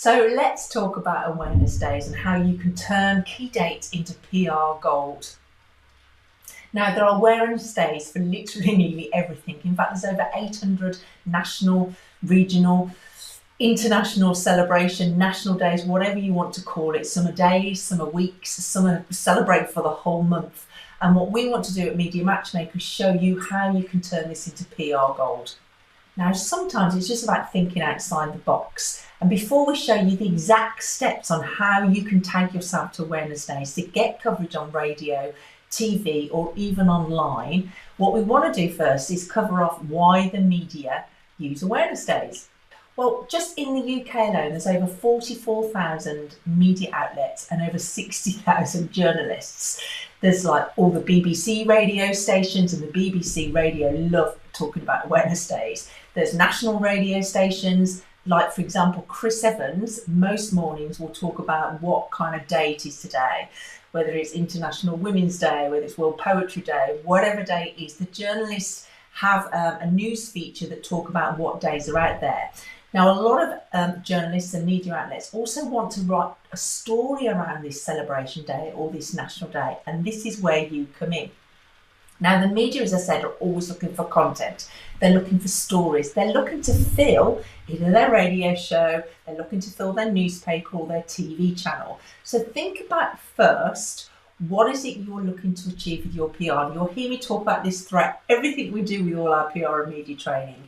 So let's talk about awareness days and how you can turn key dates into PR gold. Now, there are awareness days for literally nearly everything. In fact, there's over 800 national, regional, international celebration, national days, whatever you want to call it. Some are days, some are weeks, some are celebrate for the whole month. And what we want to do at Media Matchmaker is show you how you can turn this into PR gold. Now, sometimes it's just about thinking outside the box. And before we show you the exact steps on how you can tag yourself to awareness days to get coverage on radio, TV, or even online, what we want to do first is cover off why the media use awareness days. Well, just in the UK alone, there's over 44,000 media outlets and over 60,000 journalists. There's like all the BBC radio stations, and the BBC radio love talking about awareness days. There's national radio stations, like for example, Chris Evans, most mornings will talk about what kind of day it is today, whether it's International Women's Day, whether it's World Poetry Day, whatever day it is. The journalists have a news feature that talk about what days are out there. Now, a lot of journalists and media outlets also want to write a story around this celebration day or this national day, and this is where you come in. Now, the media, as I said, are always looking for content. They're looking for stories. They're looking to fill either their radio show, they're looking to fill their newspaper or their TV channel. So think about first, what is it you're looking to achieve with your PR? You'll hear me talk about this throughout everything we do with all our PR and media training.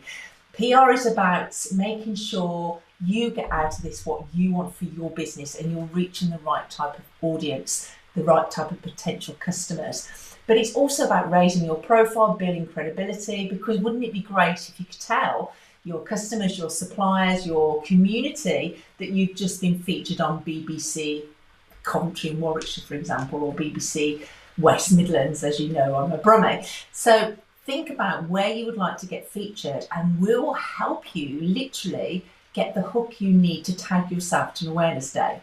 PR is about making sure you get out of this what you want for your business and you're reaching the right type of audience, the right type of potential customers. But it's also about raising your profile, building credibility, because wouldn't it be great if you could tell your customers, your suppliers, your community that you've just been featured on BBC Coventry and Warwickshire, for example, or BBC West Midlands, as you know, I'm a Brummie. So think about where you would like to get featured, and we'll help you literally get the hook you need to tag yourself to an awareness day.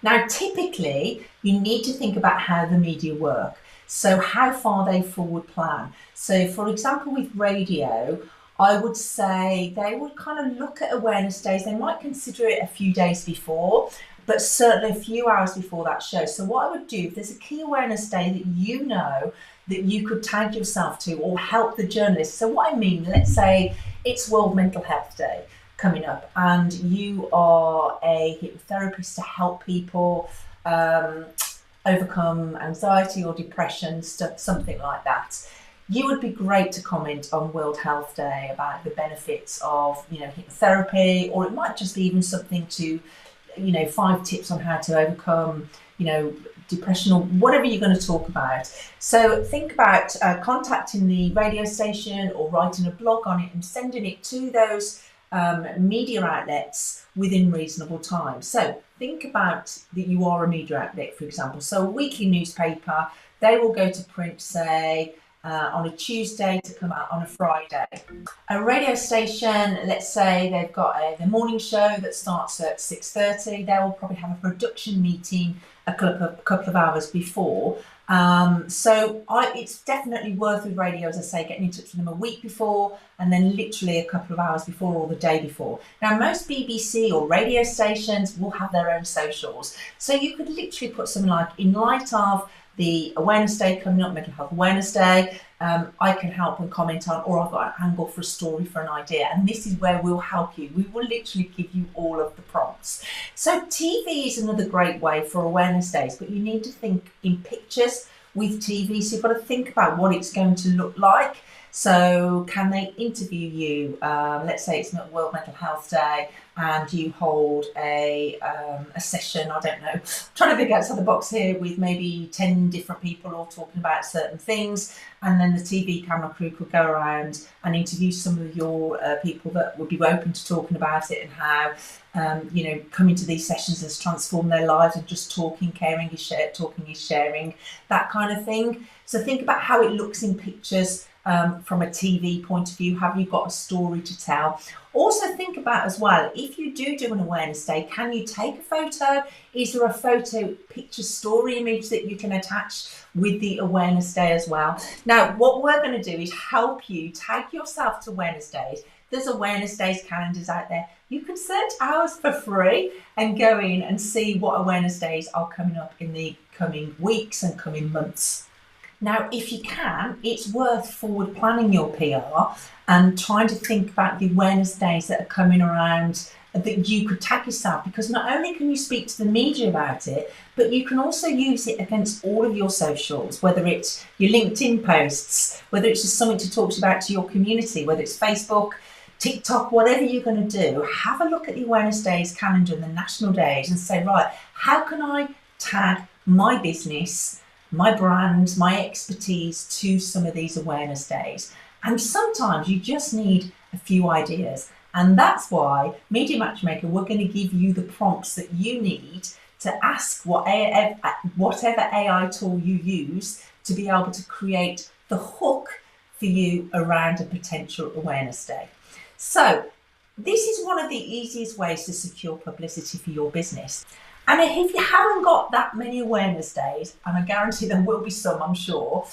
Now, typically, you need to think about how the media work. So how far they forward plan. So for example, with radio, I would say they would kind of look at awareness days. They might consider it a few days before, but certainly a few hours before that show. So what I would do, if there's a key awareness day that you know that you could tag yourself to or help the journalists. So what I mean, let's say it's World Mental Health Day coming up and you are a hypnotherapist to help people overcome anxiety or depression, stuff, something like that. You would be great to comment on World Health Day about the benefits of, hypnotherapy, or it might just be even something to, 5 tips on how to overcome, depression or whatever you're going to talk about. So think about contacting the radio station or writing a blog on it and sending it to those media outlets within reasonable time. So think about that you are a media outlet, for example. So a weekly newspaper, they will go to print, say, on a Tuesday to come out on a Friday. A radio station, let's say they've got the morning show that starts at 6:30. They will probably have a production meeting a couple of hours before. It's definitely worth with radio, as I say, getting in touch with them a week before and then literally a couple of hours before or the day before. Now, most BBC or radio stations will have their own socials. So you could literally put something like, in light of the Awareness Day coming up, Mental Health Awareness Day, I can help and comment on, or I've got an angle for a story, for an idea. And this is where we'll help you. We will literally give you all of the prompts. So TV is another great way for awareness days, but you need to think in pictures with TV. So you've got to think about what it's going to look like. So can they interview you? Let's say it's not World Mental Health Day and you hold a session, I don't know, I'm trying to think outside the box here, with maybe 10 different people all talking about certain things, and then the TV camera crew could go around and interview some of your people that would be open to talking about it and how coming to these sessions has transformed their lives, and just talking, caring is shared, talking is sharing, that kind of thing. So think about how it looks in pictures. From a TV point of view, have you got a story to tell? Also think about as well, if you do an awareness day, can you take a photo? Is there a photo picture story image that you can attach with the awareness day as well? Now, what we're going to do is help you tag yourself to awareness days, There's awareness days calendars out there. You can search ours for free and go in and see what awareness days are coming up in the coming weeks and coming months. Now, if you can, it's worth forward planning your PR and trying to think about the awareness days that are coming around that you could tag yourself, because not only can you speak to the media about it, but you can also use it against all of your socials, whether it's your LinkedIn posts, whether it's just something to talk about to your community, whether it's Facebook, TikTok, whatever you're going to do. Have a look at the awareness days calendar and the national days and say, right, how can I tag my business, my brand, my expertise to some of these awareness days? And sometimes you just need a few ideas. And that's why Media Matchmaker, we're going to give you the prompts that you need to ask whatever AI tool you use to be able to create the hook for you around a potential awareness day. So this is one of the easiest ways to secure publicity for your business. And if you haven't got that many awareness days, and I guarantee there will be some, I'm sure,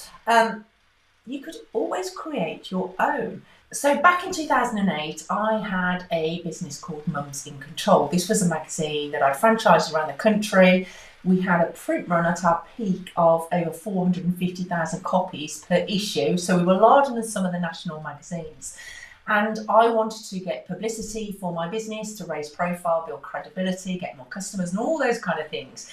you could always create your own. So back in 2008, I had a business called Mums in Control. This was a magazine that I'd franchised around the country. We had a print run at our peak of over 450,000 copies per issue. So we were larger than some of the national magazines. And I wanted to get publicity for my business, to raise profile, build credibility, get more customers and all those kind of things.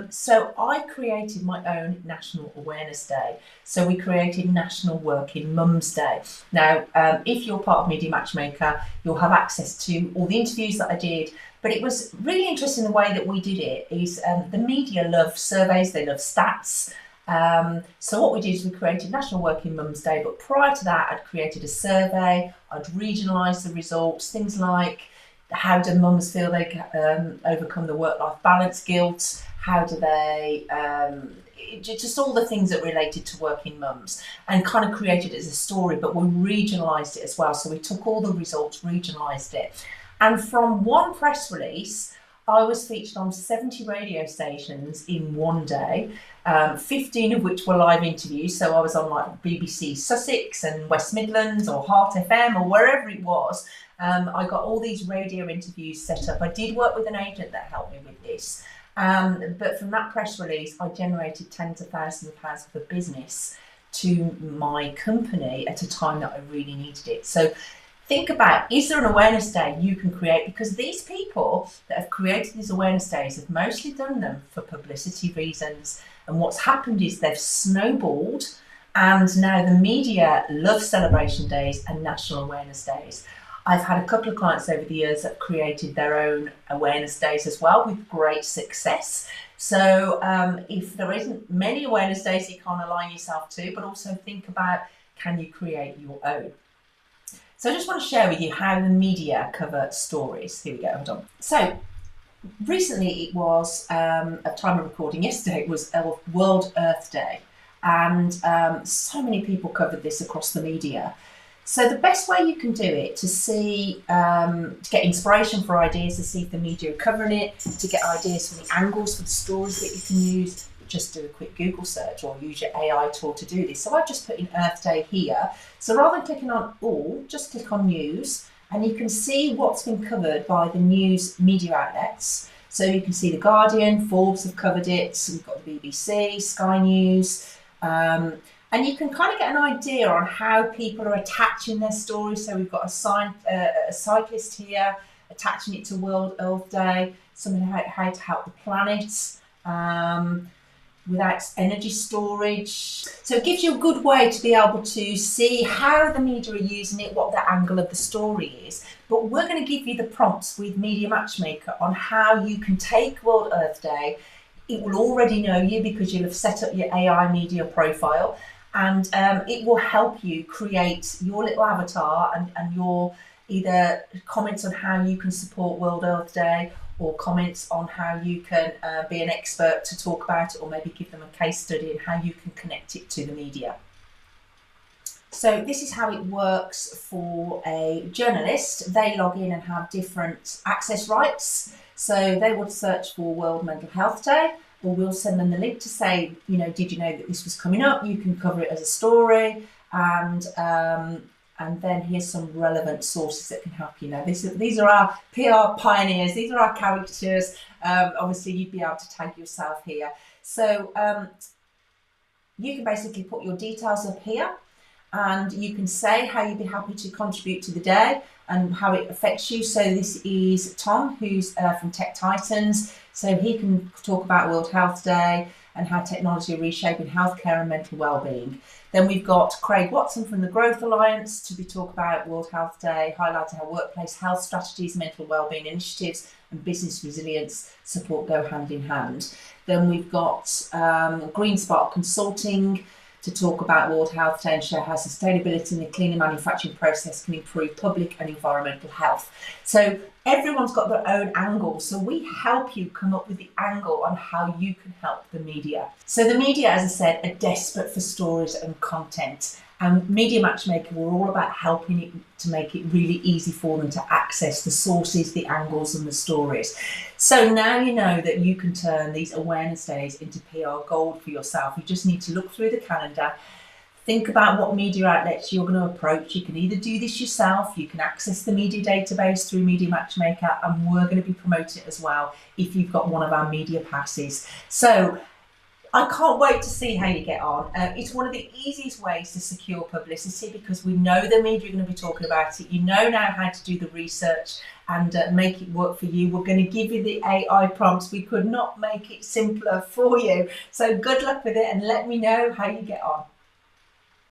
So I created my own National Awareness Day. So we created National Working Mums Day. Now, if you're part of Media Matchmaker, you'll have access to all the interviews that I did. But it was really interesting the way that we did it is the media love surveys, they love stats. So what we did is we created National Working Mums Day, but prior to that, I'd created a survey, I'd regionalised the results, things like how do mums feel they can overcome the work-life balance guilt, how do they, just all the things that related to working mums, and kind of created it as a story, but we regionalised it as well. So we took all the results, regionalised it. And from one press release, I was featured on 70 radio stations in one day, 15 of which were live interviews. So I was on like BBC Sussex and West Midlands or Heart FM or wherever it was. I got all these radio interviews set up. I did work with an agent that helped me with this. But from that press release, I generated tens of thousands of pounds worth of business to my company at a time that I really needed it. So think about, is there an awareness day you can create? Because these people that have created these awareness days have mostly done them for publicity reasons. And what's happened is they've snowballed, and now the media love celebration days and national awareness days. I've had a couple of clients over the years that created their own awareness days as well with great success. So if there isn't many awareness days you can't align yourself to, but also think about, can you create your own? So I just want to share with you how the media cover stories. Here we go, hold on. So recently it was, at time of recording yesterday, it was World Earth Day. And so many people covered this across the media. So the best way you can do it to see, to get inspiration for ideas, to see if the media are covering it, to get ideas for the angles for the stories that you can use, just do a quick Google search or use your AI tool to do this. So I've just put in Earth Day here. So rather than clicking on all, just click on news, and you can see what's been covered by the news media outlets. So you can see The Guardian, Forbes have covered it, so we've got the BBC, Sky News, and you can kind of get an idea on how people are attaching their stories. So we've got a cyclist here attaching it to World Earth Day, something how to help the planet without energy storage. So it gives you a good way to be able to see how the media are using it, what the angle of the story is. But we're going to give you the prompts with Media Matchmaker on how you can take World Earth Day. It will already know you because you'll have set up your AI media profile, and it will help you create your little avatar and your either comments on how you can support World Earth Day, or comments on how you can be an expert to talk about it, or maybe give them a case study and how you can connect it to the media. So this is how it works for a journalist. They log in and have different access rights. So they would search for World Mental Health Day, or we'll send them the link to say, you know, did you know that this was coming up? You can cover it as a story, and and then here's some relevant sources that can help you. Now, these are our PR pioneers. These are our characters. Obviously, you'd be able to tag yourself here. So you can basically put your details up here, and you can say how you'd be happy to contribute to the day and how it affects you. So this is Tom, who's from Tech Titans. So he can talk about World Health Day and how technology are reshaping healthcare and mental well-being. Then we've got Craig Watson from the Growth Alliance to be talk about World Health Day, highlighting how workplace health strategies, mental wellbeing initiatives and business resilience support go hand in hand. Then we've got GreenSpark Consulting to talk about World Health Day and share how sustainability in the cleaner manufacturing process can improve public and environmental health. So everyone's got their own angle, so we help you come up with the angle on how you can help the media. So the media, as I said, are desperate for stories and content, and Media Matchmaker, we're all about helping it to make it really easy for them to access the sources, the angles and the stories. So now you know that you can turn these awareness days into PR gold for yourself. You just need to look through the calendar, think about what media outlets you're going to approach. You can either do this yourself, you can access the media database through Media Matchmaker, and we're going to be promoting it as well if you've got one of our media passes. So I can't wait to see how you get on. It's one of the easiest ways to secure publicity because we know the media are going to be talking about it. You know now how to do the research and make it work for you. We're going to give you the AI prompts. We could not make it simpler for you. So good luck with it and let me know how you get on.